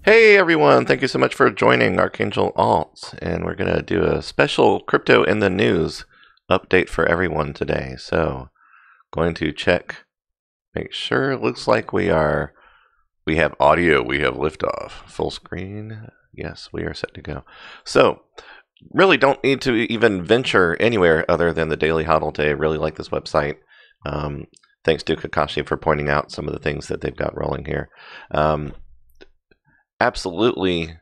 Hey everyone, thank you so much for joining Archangel Alts, and we're going to do a special crypto in the news update for everyone today. So, going to check, make sure it looks like we have audio, we have liftoff, full screen. Yes, we are set to go. So, really don't need to even venture anywhere other than the Daily Hodl today. I really like this website. Thanks to Kakashi for pointing out some of the things that they've got rolling here. Absolutely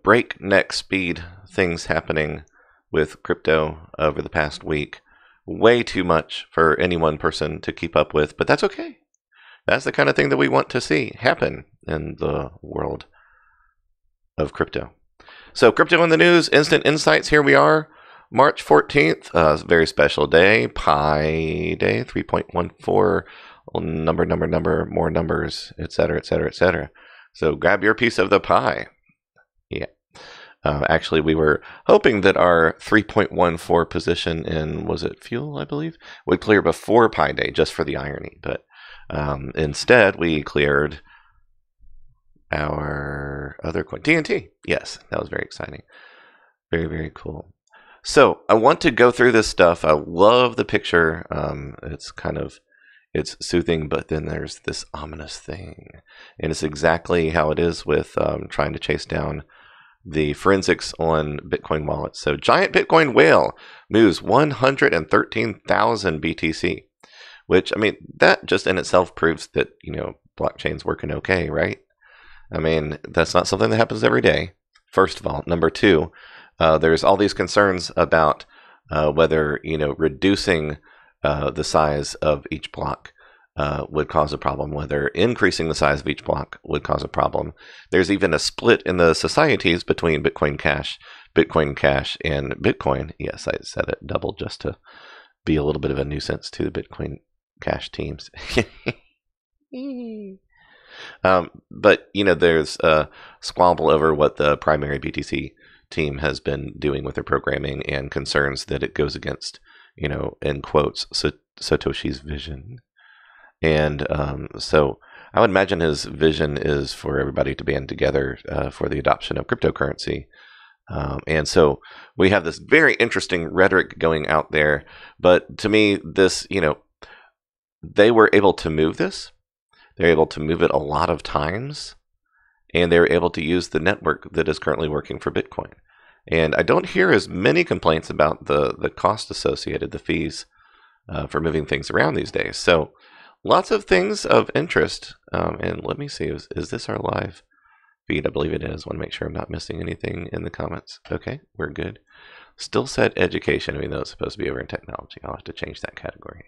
breakneck speed things happening with crypto over the past week. Way too much for any one person to keep up with, but that's okay. That's the kind of thing that we want to see happen in the world of crypto. So, crypto in the news, instant insights. Here we are, March 14th, very special day, Pi Day, 3.14, number, more numbers, etc., etc., etc. So grab your piece of the pie. Yeah. Actually, we were hoping that our 3.14 position in, was it fuel, I believe, would clear before Pi Day, just for the irony. But instead, we cleared our other coin, TNT. Yes, that was very exciting. Very, very cool. So I want to go through this stuff. I love the picture. It's soothing, but then there's this ominous thing. And it's exactly how it is with trying to chase down the forensics on Bitcoin wallets. So giant Bitcoin whale moves 113,000 BTC, which, I mean, that just in itself proves that, blockchain's working okay, right? I mean, that's not something that happens every day, first of all. Number two, there's all these concerns about whether, reducing the size of each block would cause a problem, whether increasing the size of each block would cause a problem. There's even a split in the societies between Bitcoin Cash, and Bitcoin. Yes, I said it double just to be a little bit of a nuisance to the Bitcoin Cash teams. But, there's a squabble over what the primary BTC team has been doing with their programming and concerns that it goes against, in quotes, Satoshi's vision. And so I would imagine his vision is for everybody to band together for the adoption of cryptocurrency. And so we have this very interesting rhetoric going out there. But to me, this, they were able to move this. They're able to move it a lot of times. And they're able to use the network that is currently working for Bitcoin. And I don't hear as many complaints about the cost associated, the fees for moving things around these days. So lots of things of interest. And let me see, is this our live feed? I believe it is. I want to make sure I'm not missing anything in the comments. Okay, we're good. Still said education, even though it's supposed to be over in technology. I'll have to change that category.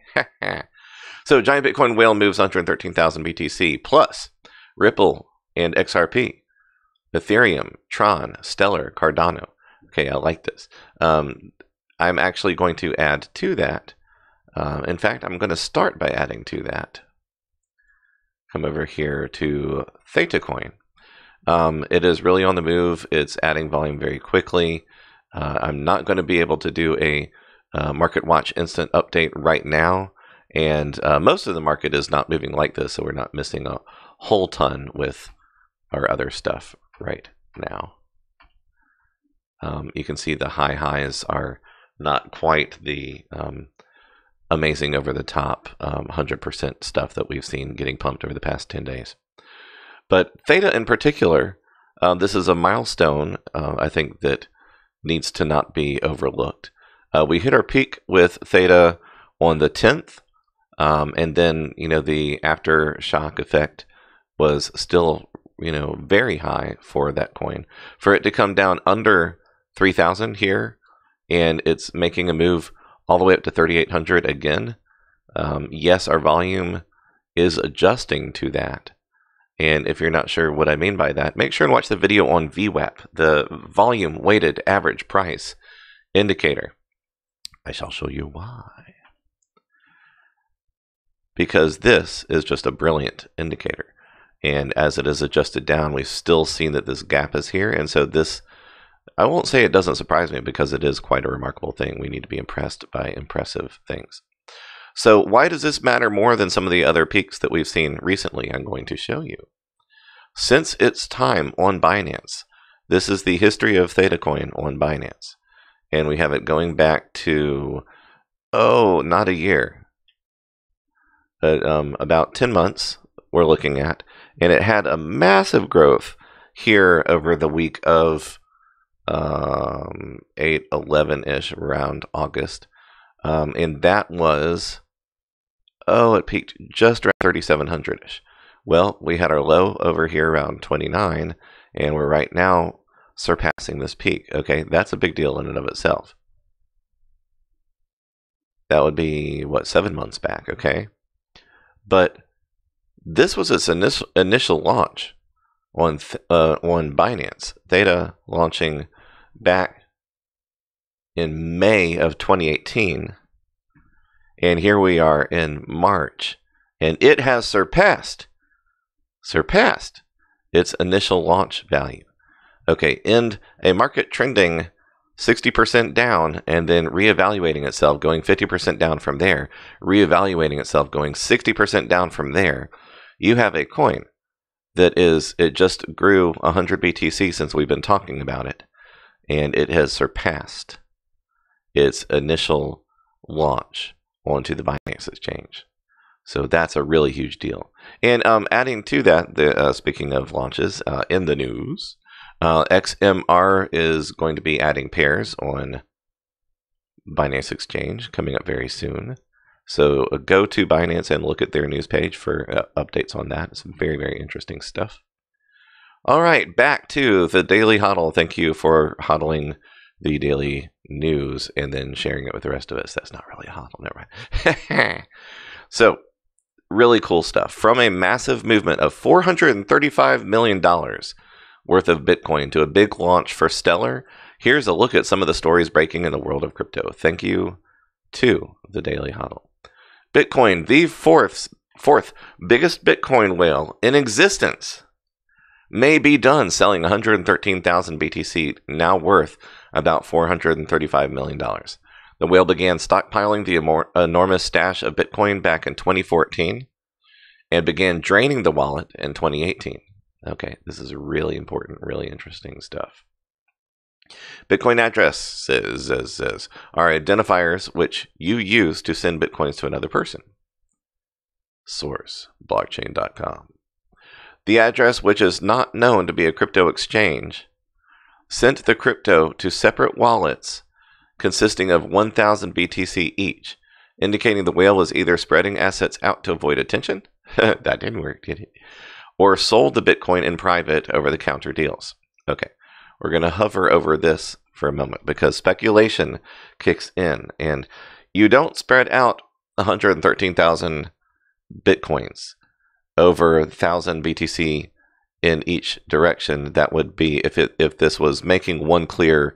So giant Bitcoin whale moves 113,000 BTC plus Ripple and XRP, Ethereum, Tron, Stellar, Cardano. Okay, I like this. I'm actually going to add to that. In fact, I'm going to start by adding to that. Come over here to THETA coin. It is really on the move. It's adding volume very quickly. I'm not going to be able to do a Market Watch instant update right now. And most of the market is not moving like this, so we're not missing a whole ton with our other stuff right now. You can see the high highs are not quite the amazing over the top 100% stuff that we've seen getting pumped over the past 10 days. But THETA in particular, this is a milestone I think that needs to not be overlooked. We hit our peak with THETA on the 10th, and then the aftershock effect was still very high for that coin. For it to come down under 3,000 here, and it's making a move all the way up to 3,800 again. Yes, our volume is adjusting to that. And if you're not sure what I mean by that, make sure and watch the video on VWAP, the volume weighted average price indicator. I shall show you why. Because this is just a brilliant indicator. And as it is adjusted down, we've still seen that this gap is here. And so this, I won't say it doesn't surprise me, because it is quite a remarkable thing. We need to be impressed by impressive things. So why does this matter more than some of the other peaks that we've seen recently? I'm going to show you. since its time on Binance. This is the history of Theta Coin on Binance. And we have it going back to, not a year, but about 10 months we're looking at. And it had a massive growth here over the week of 8-11-ish, around August. And that was, it peaked just around 3,700-ish. Well, we had our low over here around 29, and we're right now surpassing this peak. Okay, that's a big deal in and of itself. That would be, 7 months back, okay? But this was its initial launch on Binance. Theta launching back in May of 2018. And here we are in March. And it has surpassed its initial launch value. Okay, and a market trending 60% down and then reevaluating itself, going 50% down from there, reevaluating itself, going 60% down from there. You have a coin that it just grew 100 BTC since we've been talking about it, and it has surpassed its initial launch onto the Binance Exchange. So that's a really huge deal. And adding to that, speaking of launches, in the news, XMR is going to be adding pairs on Binance Exchange coming up very soon. So go to Binance and look at their news page for updates on that. It's very, very interesting stuff. All right, back to the Daily Hodl. Thank you for hodling the daily news and then sharing it with the rest of us. That's not really a hodl, never mind. So, really cool stuff. From a massive movement of $435 million worth of Bitcoin to a big launch for Stellar, here's a look at some of the stories breaking in the world of crypto. Thank you to the Daily Hodl. Bitcoin, the fourth biggest Bitcoin whale in existence, may be done selling 113,000 BTC, now worth about $435 million. The whale began stockpiling the enormous stash of Bitcoin back in 2014 and began draining the wallet in 2018. Okay, this is really important, really interesting stuff. Bitcoin addresses are identifiers which you use to send Bitcoins to another person. Source, blockchain.com. The address, which is not known to be a crypto exchange, sent the crypto to separate wallets consisting of 1,000 BTC each, indicating the whale was either spreading assets out to avoid attention, that didn't work, did it? Or sold the Bitcoin in private over-the-counter deals. Okay, we're going to hover over this for a moment because speculation kicks in, and you don't spread out 113,000 Bitcoins over 1,000 BTC in each direction. That would be, if this was making one clear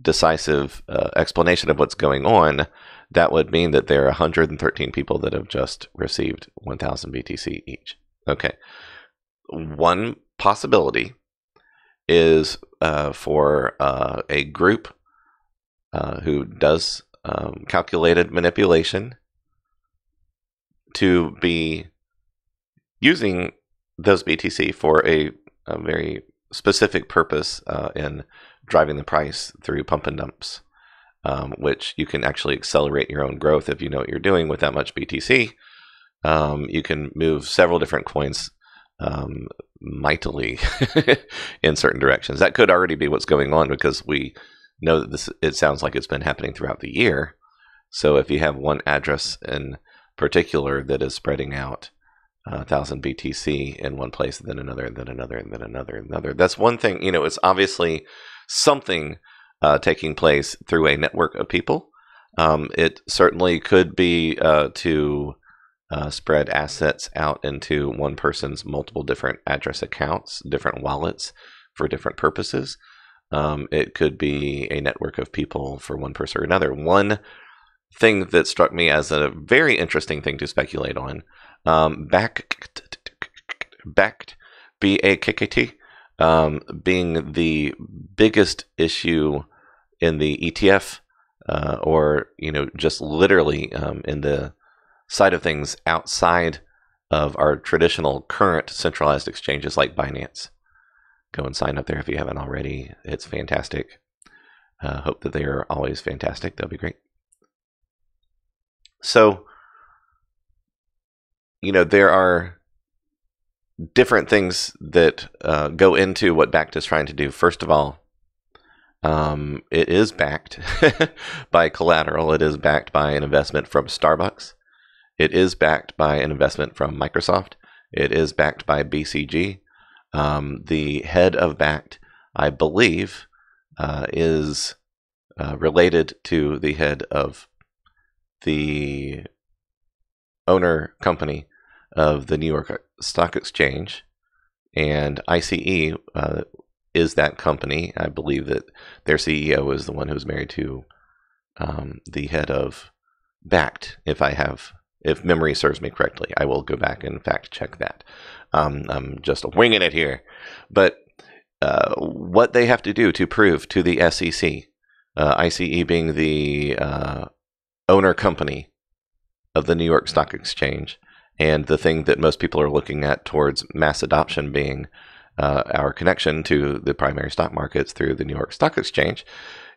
decisive explanation of what's going on, that would mean that there are 113 people that have just received 1,000 BTC each. Okay. One possibility is for a group who does calculated manipulation to be using those BTC for a very specific purpose in driving the price through pump and dumps, which you can actually accelerate your own growth if you know what you're doing with that much BTC. You can move several different coins mightily in certain directions. That could already be what's going on because we know that it sounds like it's been happening throughout the year. So if you have one address in particular that is spreading out 1,000 BTC in one place, then another, and then another, and then another, and another. That's one thing. It's obviously something taking place through a network of people. It certainly could be to spread assets out into one person's multiple different address accounts, different wallets for different purposes. It could be a network of people for one person or another. One thing that struck me as a very interesting thing to speculate on, backed BAKKT, being the biggest issue in the ETF, or just literally in the side of things outside of our traditional current centralized exchanges like Binance. Go and sign up there if you haven't already. It's fantastic. Hope that they are always fantastic. That'll be great. So, there are different things that go into what Bakkt is trying to do. First of all, it is backed by collateral. It is backed by an investment from Starbucks. It is backed by an investment from Microsoft. It is backed by BCG. The head of Bakkt, I believe, is related to the head of the owner company of the New York Stock Exchange, and ICE is that company. I believe that their CEO is the one who's married to the head of Bakkt, if memory serves me correctly. I will go back and fact check that. I'm just winging it here. But what they have to do to prove to the SEC, ICE being the owner company of the New York Stock Exchange, and the thing that most people are looking at towards mass adoption being our connection to the primary stock markets through the New York Stock Exchange,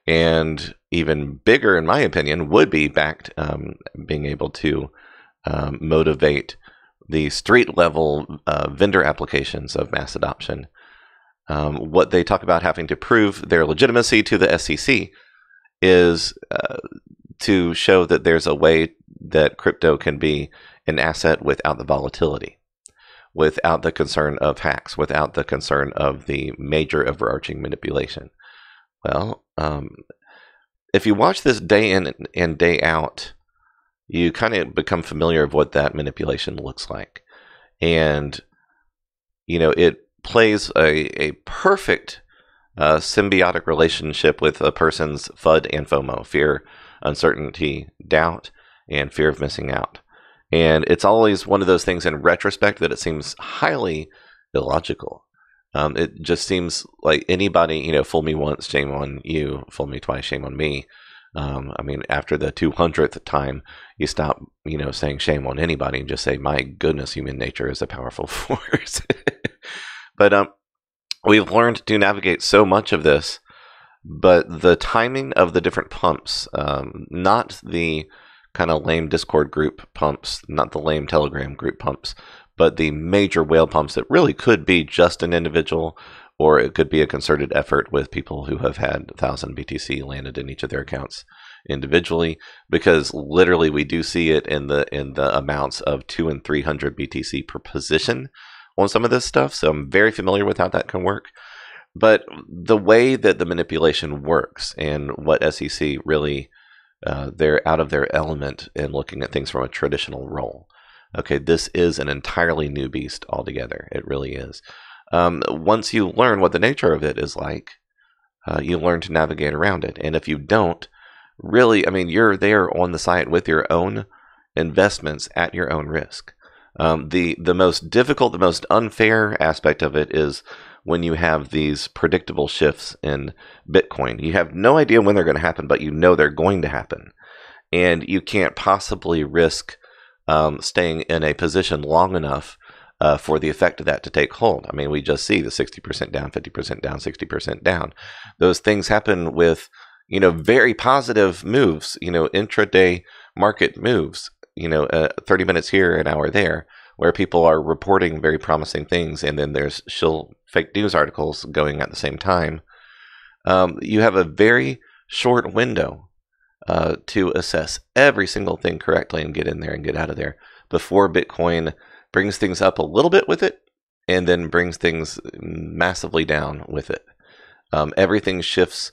and even bigger, in my opinion, would be Bakkt being able to motivate the street level vendor applications of mass adoption. What they talk about having to prove their legitimacy to the SEC is to show that there's a way that crypto can be an asset without the volatility, without the concern of hacks, without the concern of the major overarching manipulation. Well, if you watch this day in and day out, you kind of become familiar with what that manipulation looks like. And, it plays a perfect symbiotic relationship with a person's FUD and FOMO, fear, uncertainty, doubt, and fear of missing out. And it's always one of those things in retrospect that it seems highly illogical. It just seems like anybody, fool me once, shame on you, fool me twice, shame on me. After the 200th time, you stop, saying shame on anybody and just say, my goodness, human nature is a powerful force. But we've learned to navigate so much of this, but the timing of the different pumps, not the kind of lame Discord group pumps, not the lame Telegram group pumps, but the major whale pumps that really could be just an individual, or it could be a concerted effort with people who have had 1,000 BTC landed in each of their accounts individually, because literally we do see it in the amounts of 200 and 300 BTC per position on some of this stuff. So I'm very familiar with how that can work. But the way that the manipulation works and what SEC really they're out of their element in looking at things from a traditional role. Okay, this is an entirely new beast altogether. It really is. Once you learn what the nature of it is like, you learn to navigate around it. And if you don't, really, you're there on the site with your own investments at your own risk. The most difficult, the most unfair aspect of it is when you have these predictable shifts in Bitcoin. You have no idea when they're going to happen, but you know they're going to happen. And you can't possibly risk staying in a position long enough for the effect of that to take hold. We just see the 60% down, 50% down, 60% down. Those things happen with, very positive moves, intraday market moves, 30 minutes here, an hour there, where people are reporting very promising things, and then there's fake news articles going at the same time. You have a very short window to assess every single thing correctly and get in there and get out of there before Bitcoin brings things up a little bit with it and then brings things massively down with it. Everything shifts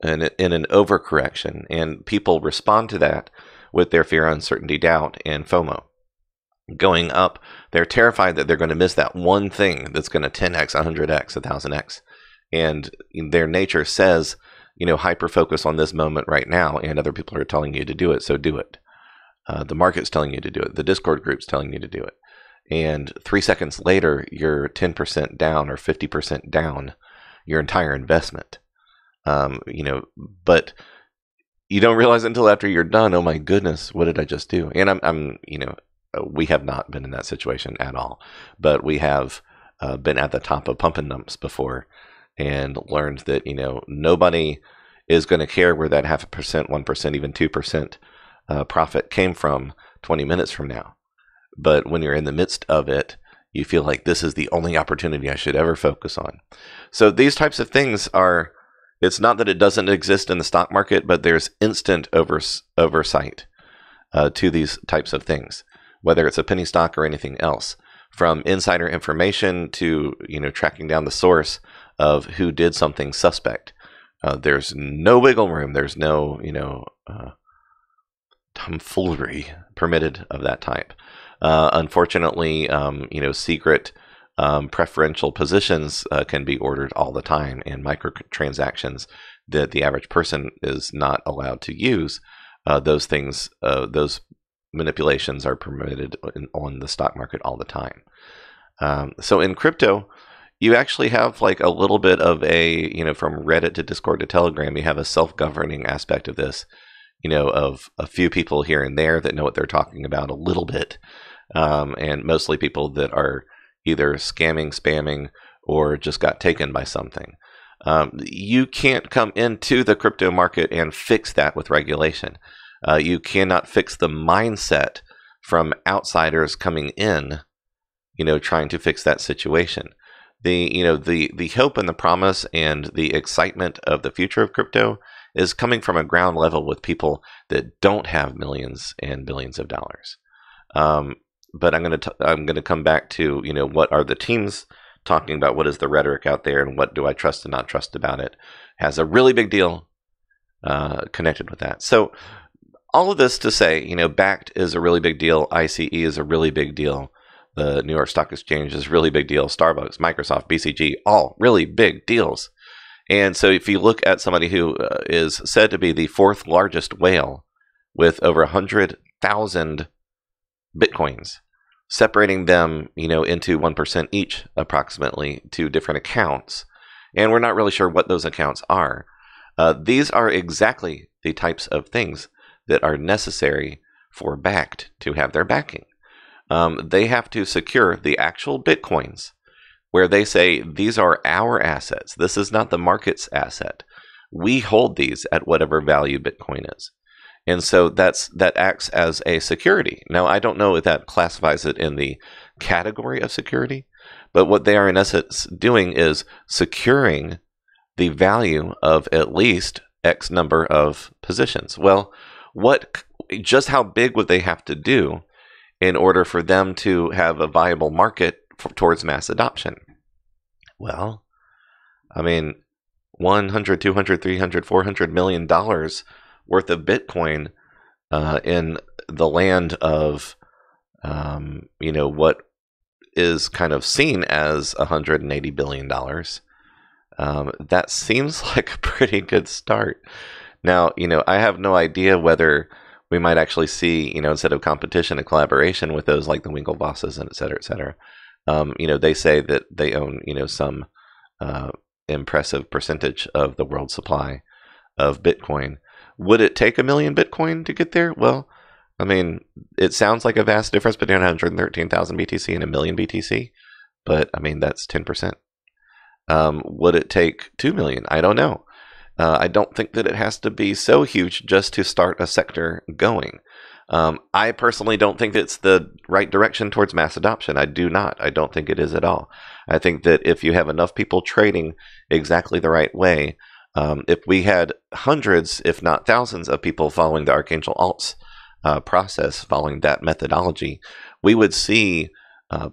in an overcorrection, and people respond to that with their fear, uncertainty, doubt, and FOMO. Going up, they're terrified that they're going to miss that one thing that's going to 10x, 100x, 1000x. And their nature says, hyper-focus on this moment right now, and other people are telling you to do it, so do it. The market's telling you to do it. The Discord group's telling you to do it. And 3 seconds later, you're 10% down or 50% down your entire investment. But you don't realize until after you're done, oh my goodness, what did I just do? And I'm we have not been in that situation at all, but we have been at the top of pump and dumps before and learned that, nobody is going to care where that 0.5%, 1%, even 2% profit came from 20 minutes from now. But when you're in the midst of it, you feel like this is the only opportunity I should ever focus on. So these types of things it's not that it doesn't exist in the stock market, but there's instant oversight to these types of things, whether it's a penny stock or anything else, from insider information to, tracking down the source of who did something suspect. There's no wiggle room. There's no, tomfoolery permitted of that type. Unfortunately, secret preferential positions can be ordered all the time, and microtransactions that the average person is not allowed to use. Those things, those manipulations are permitted on the stock market all the time. So in crypto, you actually have like a little bit of from Reddit to Discord to Telegram, you have a self-governing aspect of this, of a few people here and there that know what they're talking about a little bit. And mostly people that are either scamming, spamming, or just got taken by something. You can't come into the crypto market and fix that with regulation. You cannot fix the mindset from outsiders coming in, trying to fix that situation. The hope and the promise and the excitement of the future of crypto is coming from a ground level with people that don't have millions and billions of dollars. But I'm gonna come back to what are the teams talking about, what is the rhetoric out there, and what do I trust and not trust about it. Has a really big deal connected with that. So all of this to say, Backed is a really big deal. ICE is a really big deal. The New York Stock Exchange is a really big deal. Starbucks, Microsoft, BCG, all really big deals. And so if you look at somebody who is said to be the fourth largest whale with over 100,000 Bitcoins, separating them, into 1% each, approximately, to different accounts. And we're not really sure what those accounts are. These are exactly the types of things that are necessary for Backed to have their backing. They have to secure the actual Bitcoins, where they say, these are our assets. This is not the market's asset. We hold these at whatever value Bitcoin is. And so that acts as a security. Now, I don't know if that classifies it in the category of security, but what they are in essence doing is securing the value of at least X number of positions. Well, just how big would they have to do in order for them to have a viable market towards mass adoption? Well, I mean, 100, 200, 300, $400 million worth of Bitcoin in the land of, what is kind of seen as $180 billion. That seems like a pretty good start. Now, I have no idea whether we might actually see, instead of competition, a collaboration with those like the Winklevosses and et cetera, et cetera. They say that they own, some impressive percentage of the world supply of Bitcoin. Would it take 1 million Bitcoin to get there? Well, I mean, it sounds like a vast difference between 113,000 BTC and 1 million BTC, but I mean, that's 10%. Would it take 2 million? I don't know. I don't think that it has to be so huge just to start a sector going. I personally don't think it's the right direction towards mass adoption. I do not. I don't think it is at all. I think that if you have enough people trading exactly the right way, if we had hundreds, if not thousands, of people following the Archangel Alts process, following that methodology, we would see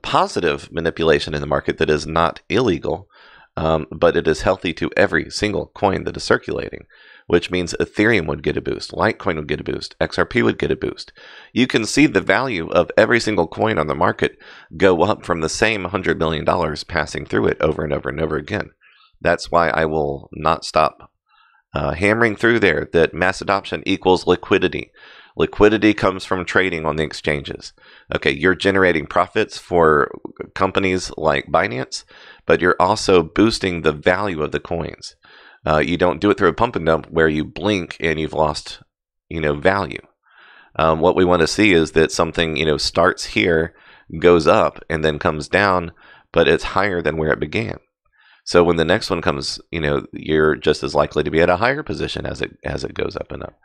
positive manipulation in the market that is not illegal, but it is healthy to every single coin that is circulating, which means Ethereum would get a boost, Litecoin would get a boost, XRP would get a boost. You can see the value of every single coin on the market go up from the same $100 million passing through it over and over and over again. That's why I will not stop hammering through there that mass adoption equals liquidity. Liquidity comes from trading on the exchanges. Okay, you're generating profits for companies like Binance, but you're also boosting the value of the coins. You don't do it through a pump and dump where you blink and you've lost, value. What we want to see is that something, starts here, goes up, and then comes down, but it's higher than where it began. So when the next one comes, you're just as likely to be at a higher position as it goes up and up.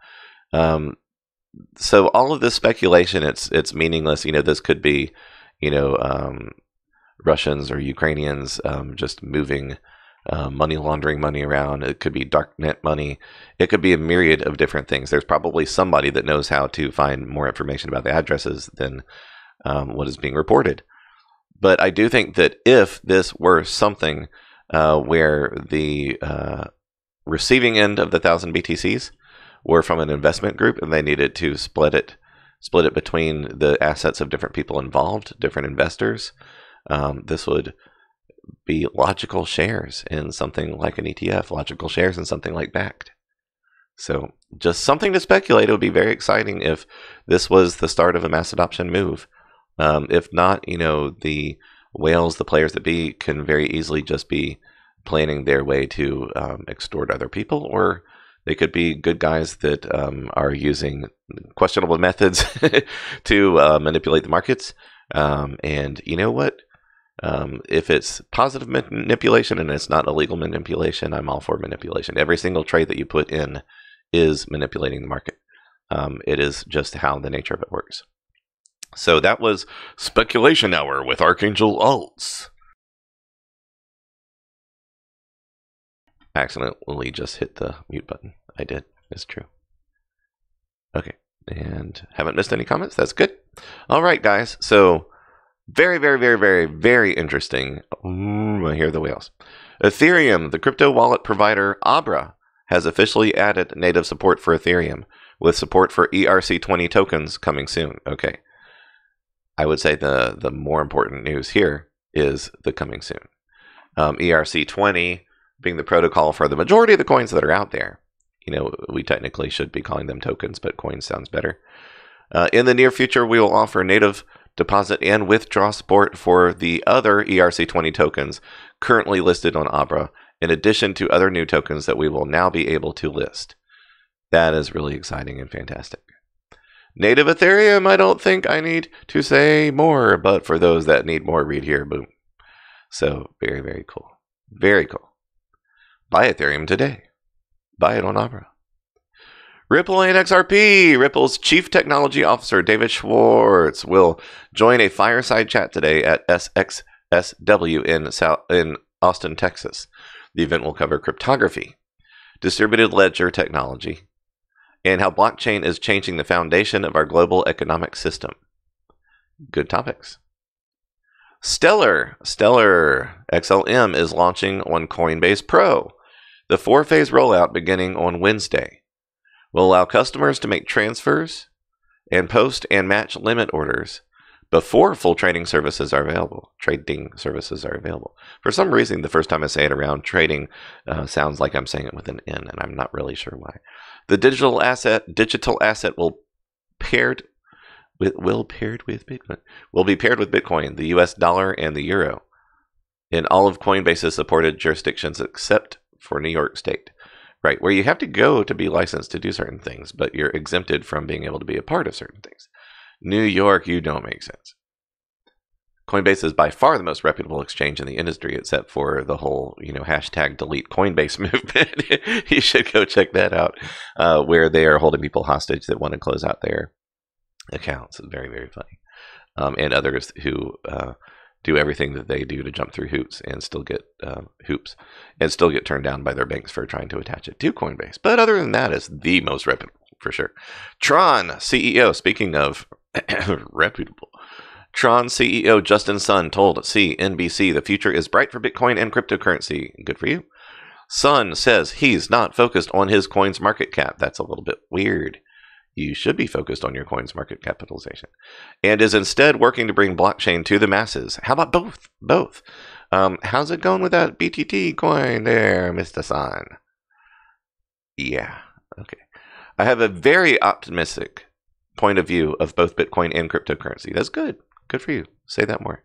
So all of this speculation, it's meaningless. This could be, Russians or Ukrainians just moving money laundering money around. It could be darknet money. It could be a myriad of different things. There's probably somebody that knows how to find more information about the addresses than what is being reported. But I do think that if this were something where the receiving end of the 1,000 BTCs were from an investment group and they needed to split it between the assets of different people involved, different investors, this would be logical shares in something like an ETF, logical shares in something like Backed. So just something to speculate. It would be very exciting if this was the start of a mass adoption move. If not, the whales, the players that be, can very easily just be planning their way to extort other people, or they could be good guys that are using questionable methods to manipulate the markets. And you know what? If it's positive manipulation and it's not illegal manipulation, I'm all for manipulation. Every single trade that you put in is manipulating the market. It is just how the nature of it works. So that was Speculation Hour with Archangel Alts. I accidentally just hit the mute button. I did. It's true. Okay. And haven't missed any comments. That's good. All right, guys. So very, very, very, very, very interesting. I hear the whales. Ethereum, the crypto wallet provider Abra, has officially added native support for Ethereum, with support for ERC20 tokens coming soon. Okay. I would say the more important news here is the coming soon. ERC20 being the protocol for the majority of the coins that are out there. We technically should be calling them tokens, but coins sounds better. In the near future, we will offer native deposit and withdraw support for the other ERC20 tokens currently listed on Abra, in addition to other new tokens that we will now be able to list. That is really exciting and fantastic. Native Ethereum, I don't think I need to say more, but for those that need more, read here. Boom. So very, very cool. Very cool. Buy Ethereum today. Buy it on Abra. Ripple and XRP. Ripple's Chief Technology Officer, David Schwartz, will join a fireside chat today at SXSW in Austin, Texas. The event will cover cryptography, distributed ledger technology, and how blockchain is changing the foundation of our global economic system. Good topics. Stellar XLM is launching on Coinbase Pro. The 4-phase rollout beginning on Wednesday will allow customers to make transfers and post and match limit orders before full trading services are available. For some reason, the first time I say it around trading sounds like I'm saying it with an N, and I'm not really sure why. The digital asset will be paired with Bitcoin, the US dollar, and the euro in all of Coinbase's supported jurisdictions except for New York State. Right, where you have to go to be licensed to do certain things, but you're exempted from being able to be a part of certain things. New York, you don't make sense. Coinbase is by far the most reputable exchange in the industry, except for the whole, hashtag delete Coinbase movement. You should go check that out, where they are holding people hostage that want to close out their accounts. It's very, very funny. And others who do everything that they do to jump through hoops and still get turned down by their banks for trying to attach it to Coinbase. But other than that, it's the most reputable for sure. Tron CEO, speaking of reputable, Tron CEO Justin Sun told CNBC the future is bright for Bitcoin and cryptocurrency. Good for you. Sun says he's not focused on his coin's market cap. That's a little bit weird. You should be focused on your coin's market capitalization, and is instead working to bring blockchain to the masses. How about both? How's it going with that BTT coin there, Mr. Sun? Yeah, okay. I have a very optimistic point of view of both Bitcoin and cryptocurrency. That's good. Good for you. Say that more.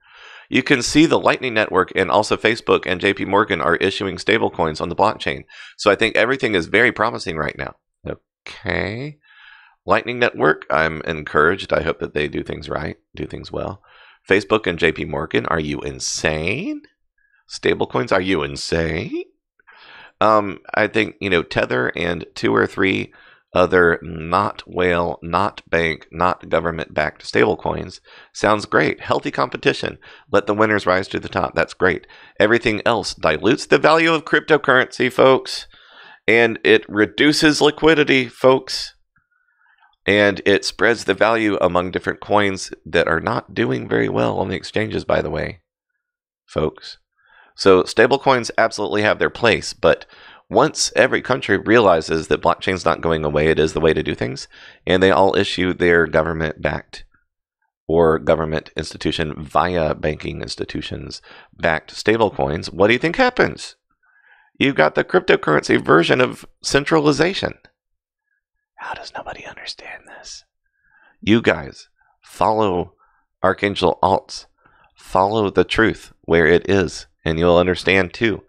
You can see the Lightning Network and also Facebook and JP Morgan are issuing stablecoins on the blockchain. So I think everything is very promising right now. Okay. Lightning Network, I'm encouraged. I hope that they do things right, do things well. Facebook and JP Morgan, are you insane? Stablecoins, are you insane? I think, Tether and 2 or 3 other not whale, not bank, not government-backed stablecoins sounds great. Healthy competition. Let the winners rise to the top. That's great. Everything else dilutes the value of cryptocurrency, folks. And it reduces liquidity, folks. And it spreads the value among different coins that are not doing very well on the exchanges, by the way, folks. So stablecoins absolutely have their place, but once every country realizes that blockchain's not going away, it is the way to do things, and they all issue their government-backed or government institution via banking institutions backed stablecoins, what do you think happens? You've got the cryptocurrency version of centralization. How does nobody understand this? You guys, follow Archangel Alts. Follow the truth where it is, and you'll understand too.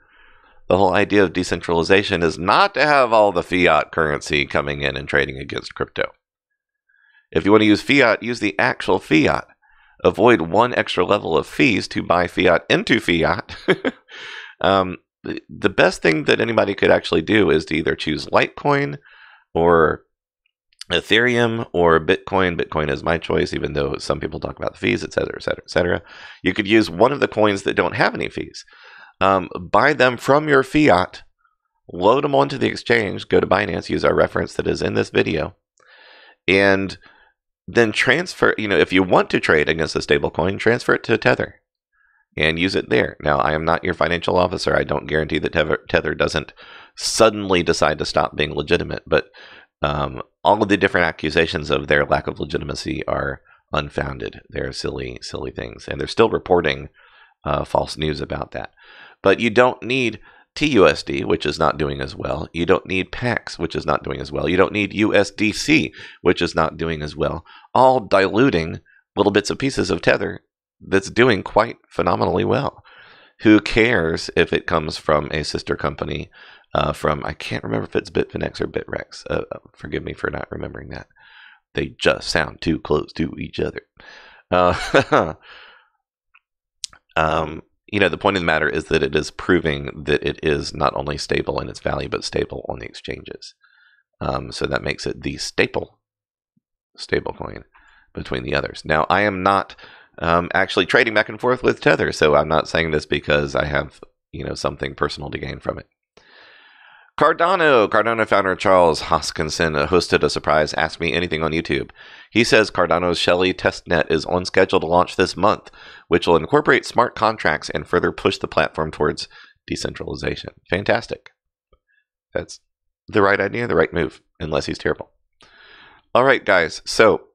The whole idea of decentralization is not to have all the fiat currency coming in and trading against crypto. If you want to use fiat, use the actual fiat. Avoid one extra level of fees to buy fiat into fiat. The best thing that anybody could actually do is to either choose Litecoin or Ethereum or Bitcoin. Bitcoin is my choice, even though some people talk about the fees, etc., etc., etc. You could use one of the coins that don't have any fees. Buy them from your fiat, load them onto the exchange, go to Binance, use our reference that is in this video, and then transfer, if you want to trade against a stablecoin, transfer it to Tether and use it there. Now, I am not your financial officer. I don't guarantee that Tether doesn't suddenly decide to stop being legitimate, but all of the different accusations of their lack of legitimacy are unfounded. They're silly, silly things, and they're still reporting false news about that. But you don't need TUSD, which is not doing as well. You don't need PAX, which is not doing as well. You don't need USDC, which is not doing as well. All diluting little bits and pieces of Tether that's doing quite phenomenally well. Who cares if it comes from a sister company from, I can't remember if it's Bitfinex or Bitrex. Forgive me for not remembering that. They just sound too close to each other. The point of the matter is that it is proving that it is not only stable in its value, but stable on the exchanges. So that makes it the stable coin between the others. Now, I am not actually trading back and forth with Tether, so I'm not saying this because I have, something personal to gain from it. Cardano founder Charles Hoskinson hosted a surprise Ask Me Anything on YouTube. He says Cardano's Shelley testnet is on schedule to launch this month, which will incorporate smart contracts and further push the platform towards decentralization. Fantastic. That's the right idea, the right move, unless he's terrible. All right, guys. So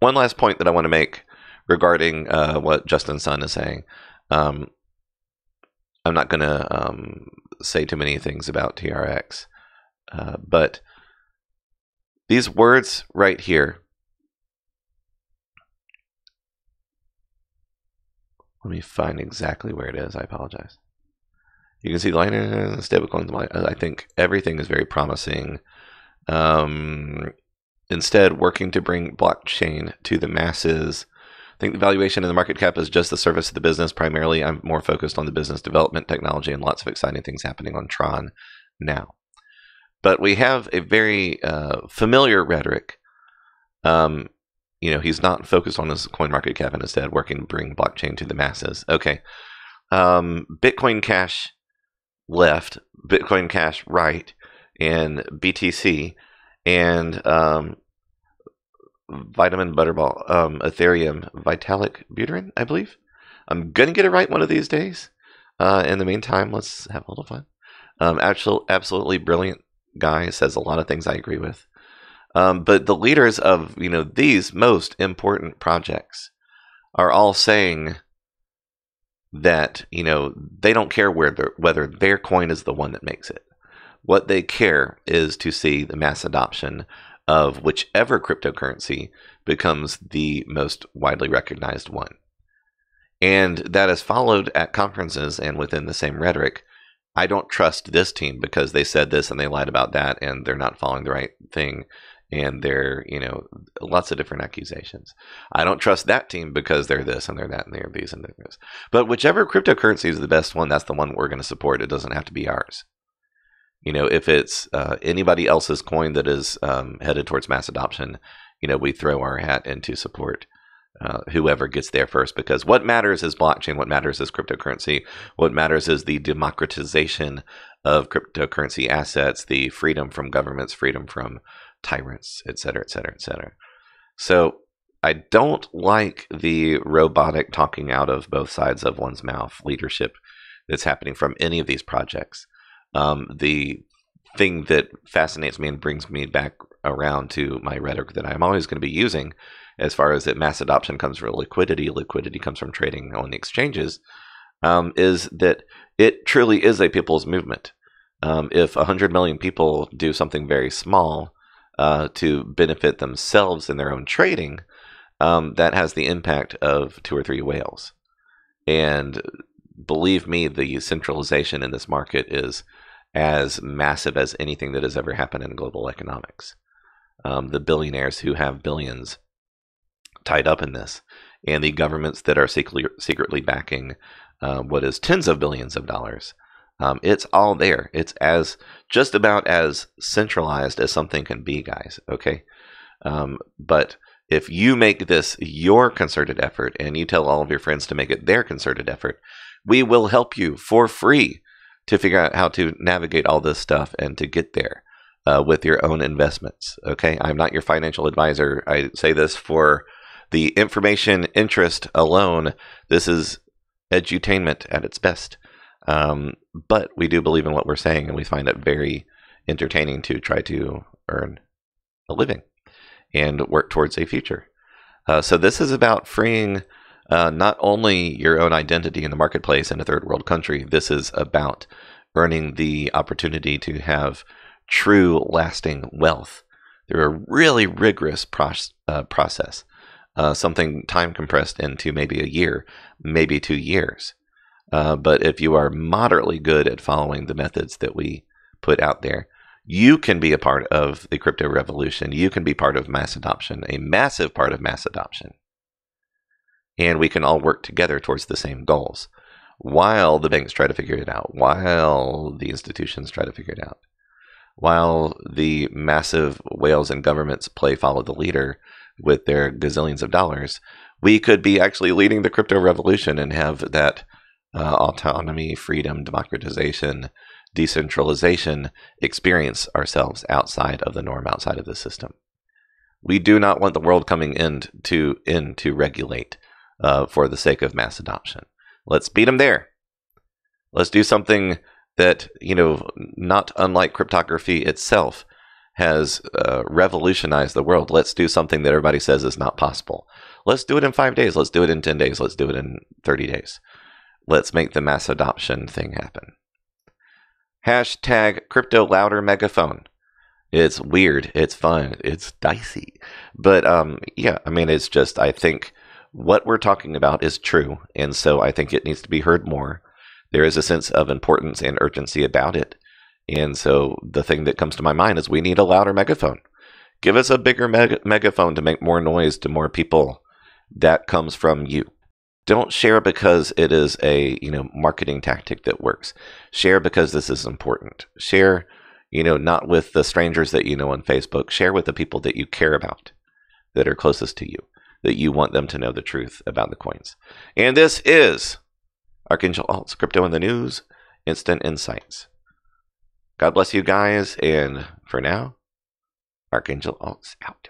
one last point that I want to make regarding what Justin Sun is saying. I'm not going to say too many things about TRX, but these words right here, let me find exactly where it is. I apologize. You can see the line in stablecoins. I think everything is very promising. Instead, working to bring blockchain to the masses. I think the valuation in the market cap is just the service of the business. Primarily, I'm more focused on the business development, technology, and lots of exciting things happening on Tron now. But we have a very familiar rhetoric. He's not focused on his coin market cap and instead working to bring blockchain to the masses. Okay. Bitcoin Cash left, Bitcoin Cash right, and BTC, and Vitamin Butterball, Ethereum, Vitalik Buterin, I believe. I'm going to get it right one of these days. In the meantime, let's have a little fun. Absolutely brilliant guy, says a lot of things I agree with. But the leaders of, these most important projects are all saying that, they don't care whether their coin is the one that makes it. What they care is to see the mass adoption of whichever cryptocurrency becomes the most widely recognized one. And that is followed at conferences and within the same rhetoric. I don't trust this team because they said this and they lied about that and they're not following the right thing. and they're, lots of different accusations. I don't trust that team because they're this and they're that and they're these and they're this. But whichever cryptocurrency is the best one, that's the one we're going to support. It doesn't have to be ours. If it's anybody else's coin that is headed towards mass adoption, we throw our hat in to support whoever gets there first, because what matters is blockchain. What matters is cryptocurrency. What matters is the democratization of cryptocurrency assets, the freedom from governments, freedom from tyrants, et cetera, et cetera, et cetera. So I don't like the robotic talking out of both sides of one's mouth leadership that's happening from any of these projects. The thing that fascinates me and brings me back around to my rhetoric that I'm always going to be using, as far as that mass adoption comes from liquidity comes from trading on the exchanges, is that it truly is a people's movement. If 100 million people do something very small to benefit themselves in their own trading, that has the impact of 2 or 3 whales. And believe me, the centralization in this market is as massive as anything that has ever happened in global economics. The billionaires who have billions tied up in this, and the governments that are secretly backing what is tens of billions of dollars. It's all there. It's just about as centralized as something can be, guys. Okay, but if you make this your concerted effort and you tell all of your friends to make it their concerted effort, we will help you for free to figure out how to navigate all this stuff and to get there with your own investments. Okay, I'm not your financial advisor. I say this for the information interest alone. This is edutainment at its best. But we do believe in what we're saying, and we find it very entertaining to try to earn a living and work towards a future. So this is about freeing not only your own identity in the marketplace in a third world country. This is about earning the opportunity to have true lasting wealth through a really rigorous process. Something time compressed into maybe a year, maybe 2 years. But if you are moderately good at following the methods that we put out there, you can be a part of the crypto revolution. You can be part of mass adoption, a massive part of mass adoption. And we can all work together towards the same goals, while the banks try to figure it out, while the institutions try to figure it out, while the massive whales and governments play follow the leader with their gazillions of dollars. We could be actually leading the crypto revolution and have that autonomy, freedom, democratization, decentralization experience ourselves outside of the norm, outside of the system. We do not want the world coming in to regulate for the sake of mass adoption. Let's beat them there. Let's do something that, not unlike cryptography itself, has revolutionized the world. Let's do something that everybody says is not possible. Let's do it in 5 days. Let's do it in 10 days. Let's do it in 30 days. Let's make the mass adoption thing happen. Hashtag crypto louder megaphone. It's weird. It's fun. It's dicey. But yeah, it's just, I think what we're talking about is true. And so I think it needs to be heard more. There is a sense of importance and urgency about it. And so the thing that comes to my mind is we need a louder megaphone. Give us a bigger megaphone to make more noise to more people. That comes from you. Don't share because it is a marketing tactic that works. Share because this is important. Share, not with the strangers that you know on Facebook. Share with the people that you care about, that are closest to you, that you want them to know the truth about the coins. And this is Archangel Alts, Crypto in the News, Instant Insights. God bless you guys, and for now, Archangel Alts out.